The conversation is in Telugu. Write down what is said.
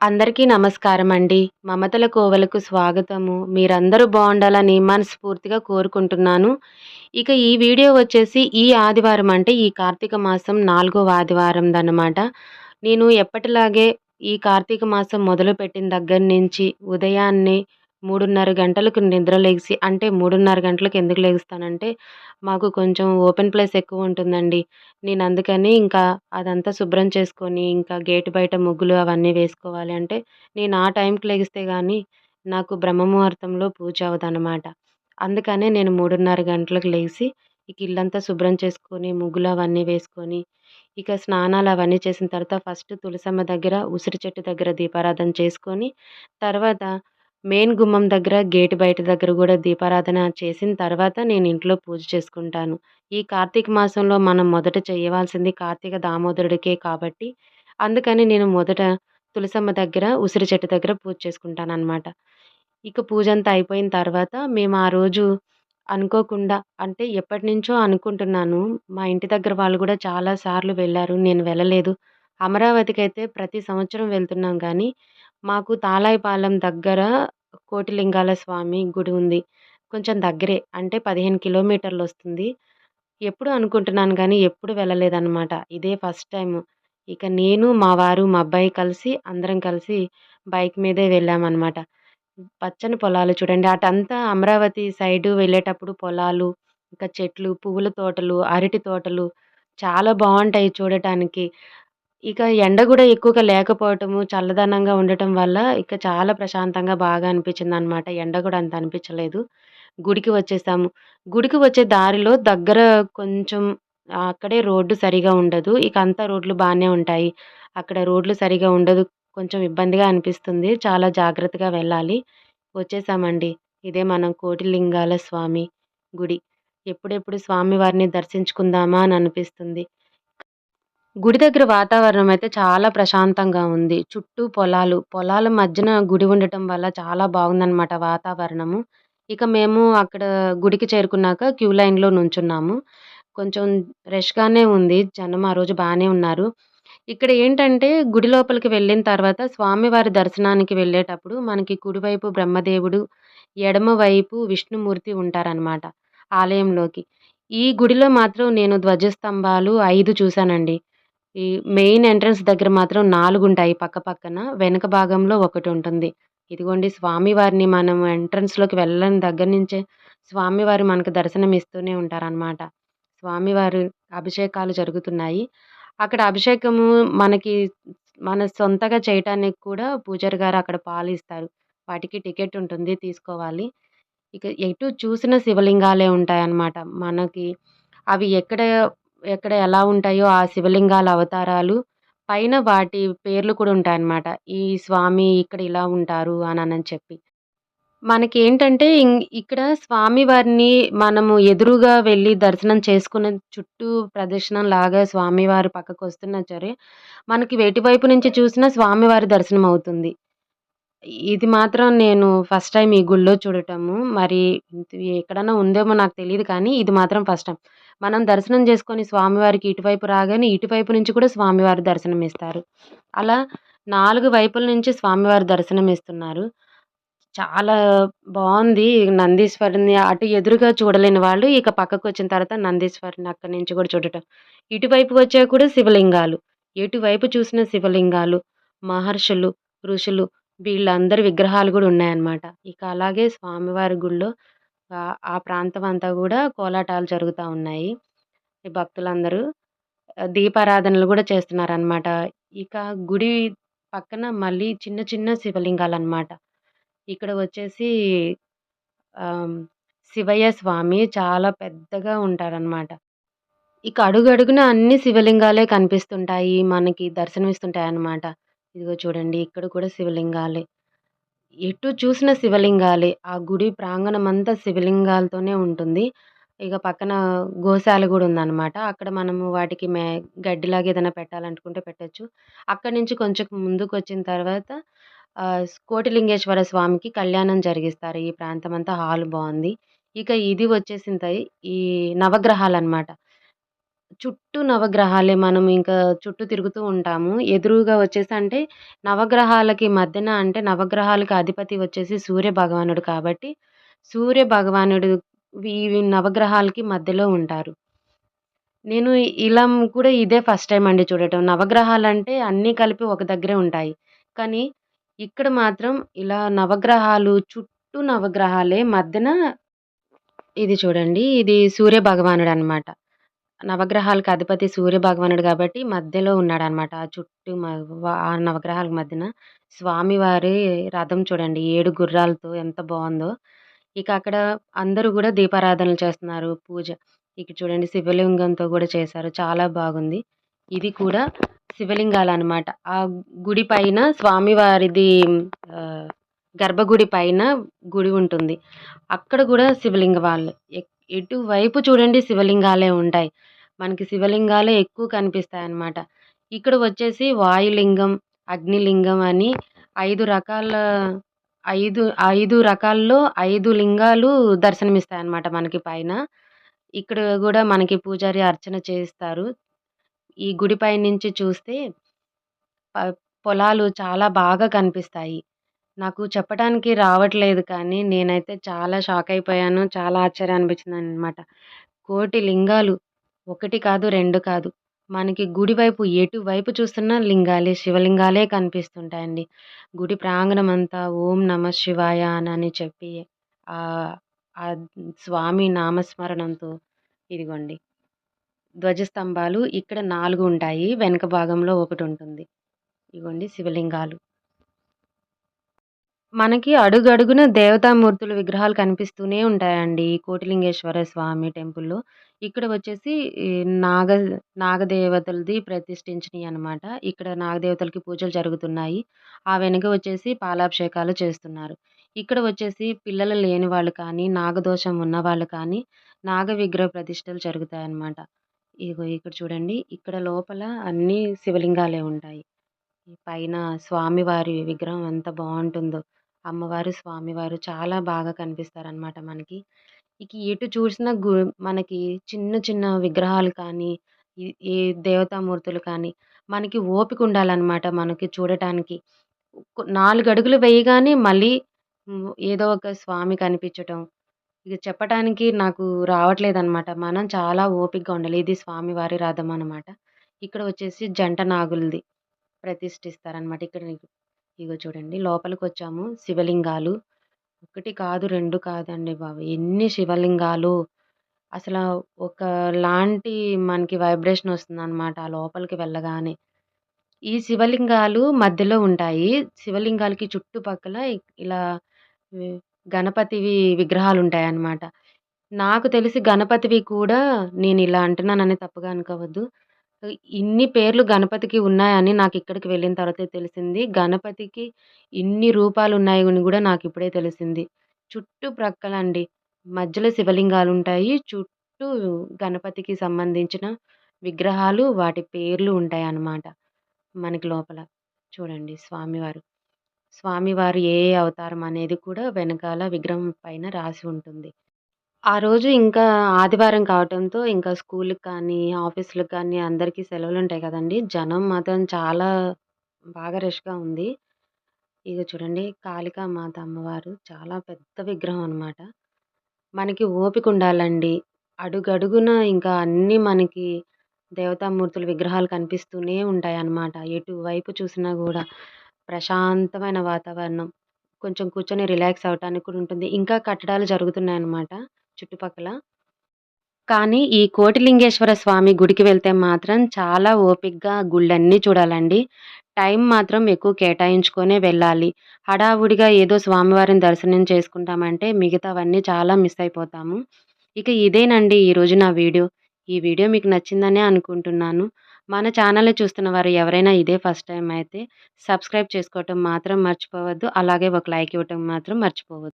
అందరికీ నమస్కారమండి. మమతల కోవెలకు స్వాగతము. మీరందరూ బావుండాలని మనస్ఫూర్తిగా కోరుకుంటున్నాను. ఇక ఈ వీడియో వచ్చేసి ఈ ఆదివారం అంటే ఈ కార్తీక మాసం 4వ ఆదివారందనమాట. నేను ఎప్పటిలాగే ఈ కార్తీక మాసం మొదలుపెట్టిన దగ్గర నుంచి ఉదయాన్నే 3:30 గంటలకు నిద్ర లెగిసి అంటే 3:30 గంటలకు ఎందుకు లెగుస్తానంటే మాకు కొంచెం ఓపెన్ ప్లేస్ ఎక్కువుంటుందండి. నేనందుకని ఇంకా అదంతా శుభ్రం చేసుకొని, ఇంకా గేట్ బయట ముగ్గులు అవన్నీ వేసుకోవాలి అంటే, నేను ఆ టైంకి లెగిస్తే గానీ, నాకు బ్రహ్మముహూర్తంలో పూజ అవ్వదనమాట. అందుకనే నేను 3:30 గంటలకు లెగిసి, ఇక ఇల్లంతా శుభ్రం చేసుకొని, ముగ్గులు అవన్నీ వేసుకొని, ఇక స్నానాలు అవన్నీ చేసిన తర్వాత ఫస్ట్ తులసమ్మ దగ్గర, ఉసిరి చెట్టు దగ్గర దీపారాధన చేసుకొని, తర్వాత మెయిన్ గుమ్మం దగ్గర, గేట్ బయట దగ్గర గూడా దీపారాధన చేసిన తర్వాత నేను ఇంట్లో పూజ చేసుకుంటాను. ఈ కార్తీక మాసంలో మనం మొదట చేయవలసింది కార్తీక దామోదరుడికే కాబట్టి, అందుకని నేను మొదట తులసమ్మ దగ్గర, ఉసిరి చెట్టు దగ్గర పూజ చేసుకుంటాననమాట. ఇక పూజంతా అయిపోయిన తర్వాత మేము ఆ రోజు అనుకోకుండా అంటే ఎప్పటినుంచో అనుకుంటున్నాను. మా ఇంటి దగ్గర వాళ్ళు గూడా చాలా సార్లు వెళ్లారు. నేను వెళ్ళలేదు. అమరావతికైతే ప్రతి సంవత్సరం వెళ్తున్నాం గానీ, మాకు తాళాయిపాలెం దగ్గర కోటిలింగాల స్వామి గుడి ఉంది. కొంచెం దగ్గరే. అంటే 15 కిలోమీటర్లొస్తుంది. ఎప్పుడూ అనుకుంటున్నాను గానీ, ఎప్పుడు వెళ్ళలేదనమాట. ఇదే ఫస్ట్ టైము. ఇక నేను, మా వారు, మా అబ్బాయి కలిసి అందరం కలిసి బైక్ మీదే వెళ్ళామనమాట. పచ్చని పొలాలు చూడండి. అటంతా అమరావతి సైడు వెళ్ళేటప్పుడు పొలాలు, ఇంకా చెట్లు, పువ్వుల తోటలు, అరటి తోటలు చాలా బావుంటాయి చూడటానికి. ఇక ఎండ గూడా ఎక్కువగా లేకపోవటము, చల్లదనంగా ఉండటం వల్ల ఇక చాలా ప్రశాంతంగా బాగా అనిపించిందనమాట. ఎండ గూడా అంత అనిపించలేదు. గుడికి వచ్చేసాము. గుడికి వచ్చే దారిలో దగ్గర కొంచెం అక్కడే రోడ్డు సరిగా ఉండదు. ఇక అంతా రోడ్లు బానే ఉంటాయి. అక్కడ రోడ్లు సరిగా ఉండదు. కొంచెం ఇబ్బందిగా అనిపిస్తుంది. చాలా జాగ్రత్తగా వెళ్ళాలి. వచ్చేసామండి. ఇదే మనం కోటిలింగాల స్వామి గుడి. ఎప్పుడెప్పుడు స్వామివారిని దర్శించుకుందామా అని అనిపిస్తుంది. గుడి దగ్గర వాతావరణం అయితే చాలా ప్రశాంతంగా ఉంది. చుట్టూ పొలాలు. పొలాల మధ్యన గుడి ఉండటం వల్ల చాలా బాగుందనమాట వాతావరణము. ఇక మేము అక్కడ గుడికి చేరుకున్నాక క్యూ లైన్‌లో నుంచున్నాము. కొంచెం రష్‌గానే ఉంది. జనం ఆ రోజు బానే ఉన్నారు. ఇక్కడ ఏంటంటే గుడి లోపలికి వెళ్ళిన తర్వాత స్వామివారి దర్శనానికి వెళ్ళేటప్పుడు మనకి కుడివైపు బ్రహ్మదేవుడు, ఎడమ వైపు విష్ణుమూర్తి ఉంటారనమాట ఆలయంలోకి. ఈ గుడిలో మాత్రం నేను ధ్వజస్తంభాలు 5 చూసానండి. ఈ మెయిన్ ఎంట్రన్స్ దగ్గర మాత్రం 4 ఉంటాయి పక్క పక్కన. వెనక భాగంలో ఒకటుంటుంది. ఇదిగోండి స్వామివారిని మనం ఎంట్రన్స్‌లోకి వెళ్ళని దగ్గర నుంచే స్వామివారు మనకు దర్శనం ఇస్తూనే ఉంటారనమాట. స్వామివారు అభిషేకాలు జరుగుతున్నాయి. అక్కడ అభిషేకము మనకి మన సొంతగా చేయటానికి కూడా పూజారి గారు అక్కడ పాలిస్తారు. వాటికి టికెట్ ఉంటుంది తీసుకోవాలి. ఇక ఎటు చూసినా శివలింగాలే ఉంటాయన్నమాట. మనకి అవి ఎక్కడ ఎలా ఉంటాయో ఆ శివలింగాల అవతారాలు పైన వాటి పేర్లు కూడా ఉంటాయన్నమాట. ఈ స్వామి ఇక్కడ ఇలా ఉంటారు అనని చెప్పి. మనకేంటంటే ఇక్కడ స్వామివారిని మనము ఎదురుగా వెళ్లి దర్శనం చేసుకున్న చుట్టూ ప్రదక్షిణంలాగా స్వామివారు పక్కకొస్తున్నా సరే, మనకి ఎటువైపు నుంచి చూసినా స్వామివారి దర్శనం అవుతుంది. ఇది మాత్రం నేను ఫస్ట్ టైమ్ ఈ గుడిలో చూడటము. మరి ఇది ఎక్కడన్నా ఉందేమో నాకు తెలీదు కానీ, ఇది మాత్రం ఫస్ట్ టైమ్. మనం దర్శనం చేసుకొని స్వామివారికి ఇటువైపు రాగానే, ఇటువైపు నుంచి కూడా స్వామివారు దర్శనమిస్తారు. అలా 4 వైపుల నుంచి స్వామివారు దర్శనమిస్తున్నారు. చాలా బావుంది. నందీశ్వరుడిని అటు ఎదురుగా చూడలేని వాళ్ళు, ఇక పక్కకొచ్చిన తర్వాత నందీశ్వరుడిని అక్కడి నుంచి కూడా చూడటం. ఇటువైపు వచ్చాక కూడా శివలింగాలు. ఎటువైపు చూసినా శివలింగాలు, మహర్షులు, ఋషులు వీళ్ళందరి విగ్రహాలు గూడా ఉన్నాయన్నమాట. ఇక అలాగే స్వామివారి గుడిలో ఆ ప్రాంతం అంతా గూడా కోలాటాలు జరుగుతా ఉన్నాయి. ఈ భక్తులందరూ దీపారాధనలు గూడా చేస్తున్నారనమాట. ఇక గుడి పక్కన మళ్ళీ చిన్న చిన్న శివలింగాలనమాట. ఇక్కడ వచ్చేసి ఆహ్, శివయ్య స్వామి చాలా పెద్దగా ఉంటారనమాట. ఇక అడుగడుగున అన్ని శివలింగాలే కనిపిస్తుంటాయి. మనకి దర్శనమిస్తుంటాయన్నమాట. ఇదిగో చూడండి ఇక్కడ కూడా శివలింగాలే. ఎటు చూసిన శివలింగాలే. ఆ గుడి ప్రాంగణమంతా శివలింగాలతోనే ఉంటుంది. ఇక పక్కన గోశాల గూడా ఉందనమాట. అక్కడ మనము వాటికి గడ్డిలాగా ఏదైనా పెట్టాలనుకుంటే పెట్టొచ్చు. అక్కడి నుంచి కొంచెం ముందుకొచ్చిన తర్వాత కోటిలింగేశ్వర స్వామికి కళ్యాణం జరిగిస్తారు. ఈ ప్రాంతమంతా హాల్ బావుంది. ఇక ఇది వచ్చేసింతయి ఈ నవగ్రహాలనమాట. చుట్టూ నవగ్రహాలే. మనం ఇంకా చుట్టూ తిరుగుతూ ఉంటాము. ఎదురుగా వచ్చేసి అంటే నవగ్రహాలకి మధ్యన అంటే నవగ్రహాలకి అధిపతి వచ్చేసి సూర్య భగవానుడు కాబట్టి, సూర్య భగవానుడు ఈ నవగ్రహాలకి మధ్యలో ఉంటారు. నేను ఇలా కూడా ఇదే ఫస్ట్ టైమ్ అండి చూడటం. నవగ్రహాలంటే అన్నీ కలిపి ఒక దగ్గరే ఉంటాయి. కానీ ఇక్కడ మాత్రం ఇలా నవగ్రహాలు చుట్టూ నవగ్రహాలే మధ్యన ఇది చూడండి. ఇది సూర్య భగవానుడనమాట. నవగ్రహాలకు అధిపతి సూర్య భగవానుడు గాబట్టి మధ్యలో ఉన్నాడనమాట. ఆ చుట్టూ ఆ నవగ్రహాలకు మధ్యన స్వామివారి రథం చూడండి. 7 గుర్రాలతో ఎంత బావుందో. ఇక అక్కడ అందరూ గూడా దీపారాధనలు చేస్తున్నారు. పూజ. ఇక్కడ చూడండి శివలింగంతో గూడా చేశారు. చాలా బాగుంది. ఇది కూడా శివలింగాలనమాట. ఆ గుడి పైన స్వామివారిది ఆహ్, గర్భగుడి పైన గుడి ఉంటుంది. అక్కడ గూడా శివలింగాలే. ఎటువైపు చూడండి శివలింగాలే ఉంటాయి. మనకి శివలింగాలే ఎక్కువ కనిపిస్తాయన్నమాట. ఇక్కడ వచ్చేసి వాయులింగం, అగ్నిలింగం అని 5 రకాల 5, 5 రకాల్లో 5 లింగాలు దర్శనమిస్తాయన్నమాట మనకి పైన. ఇక్కడ గూడా మనకి పూజారి అర్చన చేస్తారు. ఈ గుడి పైనుంచి చూస్తే ప పొలాలు చాలా బాగా కనిపిస్తాయి. నాకు చెప్పటానికి రావట్లేదు కానీ, నేనైతే చాలా షాకయిపోయాను. చాలా ఆశ్చర్యం అనిపించిందనమాట. కోటి లింగాలు. 1 కాదు, 2 కాదు. మనకి గుడి వైపు ఎటువైపు చూస్తున్నా లింగాలే, శివలింగాలే కనిపిస్తుంటాయండి. గుడి ప్రాంగణమంతా ఓం నమః శివాయ అనని చెప్పి ఆహ్, ఆ స్వామి నామస్మరణంతో ఇదిగోండి ధ్వజస్తంభాలు ఇక్కడ 4 ఉంటాయి. వెనక భాగంలో ఒకటుంటుంది. ఇగోండి శివలింగాలు. మనకి అడుగడుగున దేవతామూర్తుల విగ్రహాలు కనిపిస్తూనే ఉంటాయండి. ఈ కోటిలింగేశ్వర స్వామి టెంపుల్‌లో. ఇక్కడ వచ్చేసి ఈ నాగ నాగదేవతలది ప్రతిష్ఠించినయనమాట. ఇక్కడ నాగదేవతలకి పూజలు జరుగుతున్నాయి. ఆ వెనుక వచ్చేసి పాలాభిషేకాలు చేస్తున్నారు. ఇక్కడ వచ్చేసి పిల్లలు లేని వాళ్ళు కానీ, నాగదోషం ఉన్నవాళ్ళు కానీ, నాగ విగ్రహ ప్రతిష్టలు జరుగుతాయన్నమాట. ఇగో ఇక్కడ చూడండి. ఇక్కడ లోపల అన్నీ శివలింగాలే ఉంటాయి. ఈ పైన స్వామివారి విగ్రహం ఎంత బావుంటుందో. అమ్మవారు, స్వామివారు చాలా బాగా కనిపిస్తారనమాట మనకి. ఇక ఎటు చూసినా మనకి చిన్న చిన్న విగ్రహాలు కానీ, ఈ ఈ దేవతామూర్తులు కానీ, మనకి ఓపిక ఉండాలనమాట మనకి చూడటానికి. 4 అడుగులు వేయగానే మళ్ళీ ఏదో ఒక స్వామి కనిపించటం. ఇక చెప్పటానికి నాకు రావట్లేదనమాట. మనం చాలా ఓపికగా ఉండాలి. ఇది స్వామివారి రథం అనమాట. ఇక్కడ వచ్చేసి జంట నాగులది. ప్రతిష్ఠిస్తారనమాట. ఇక్కడ ఇగో చూడండి లోపలికొచ్చాము. శివలింగాలు. 1 కాదు, 2 కాదండి బాబు. ఎన్ని శివలింగాలు. అసల ఒకలాంటి మనకి వైబ్రేషన్ వస్తుందనమాట ఆ లోపలికి వెళ్ళగానే. ఈ శివలింగాలు మధ్యలో ఉంటాయి. శివలింగాలకి చుట్టుపక్కల ఇలా వి గణపతివి విగ్రహాలుంటాయన్నమాట. నాకు తెలిసి గణపతివి కూడా నేనిలా అంటున్నానని తప్పుగా అనుకోవద్దు. ఇన్ని పేర్లు గణపతికి ఉన్నాయని నాకిక్కడికి వెళ్ళిన తర్వాతే తెలిసింది. గణపతికి ఇన్ని రూపాలున్నాయని గూడా నాకిప్పుడే తెలిసింది. చుట్టుప్రక్కలండి మధ్యలో శివలింగాలుంటాయి. చుట్టూ గణపతికి సంబంధించిన విగ్రహాలు, వాటి పేర్లు ఉంటాయన్నమాట మనకి లోపల. చూడండి స్వామివారు. స్వామివారు ఏ అవతారం అనేది కూడా వెనకాల విగ్రహం పైన రాసి ఉంటుంది. ఆ రోజు ఇంకా ఆదివారం కావటంతో ఇంకా స్కూలుకి కానీ, ఆఫీసులకి కానీ అందరికీ సెలవులుంటాయి కదండీ! జనం మాత్రం చాలా బాగా రష్‌గా ఉంది. ఇగో చూడండి కాళికామాత అమ్మవారు చాలా పెద్ద విగ్రహం అనమాట. మనకి ఓపికుండాలండి. అడుగడుగున ఇంకా అన్నీ మనకి దేవతామూర్తుల విగ్రహాలు కనిపిస్తూనే ఉంటాయన్నమాట. ఎటువైపు చూసినా గూడా ప్రశాంతమైన వాతావరణం. కొంచెం కూర్చొని రిలాక్స్ అవ్వటానికి కూడా ఉంటుంది. ఇంకా కట్టడాలు జరుగుతున్నాయన్నమాట చుట్టుపక్కల. కానీ ఈ కోటిలింగేశ్వర స్వామి గుడికి వెళ్తే మాత్రం చాలా ఓపికగా గుళ్ళన్నీ చూడాలండి. టైం మాత్రం ఎక్కువ కేటాయించుకొనే వెళ్ళాలి. హడావుడిగా ఏదో స్వామివారిని దర్శనం చేసుకుంటామంటే మిగతావన్నీ చాలా మిస్ అయిపోతాము. ఇక ఇదేనండి ఈరోజు నా వీడియో. ఈ వీడియో మీకు నచ్చిందనే అనుకుంటున్నాను. మన ఛానల్‌ని చూస్తున్న వారు ఎవరైనా ఇదే ఫస్ట్ టైమ్ అయితే సబ్స్క్రైబ్ చేసుకోవటం మాత్రం మర్చిపోవద్దు. అలాగే ఒక లైక్ ఇవ్వటం మాత్రం మర్చిపోవద్దు.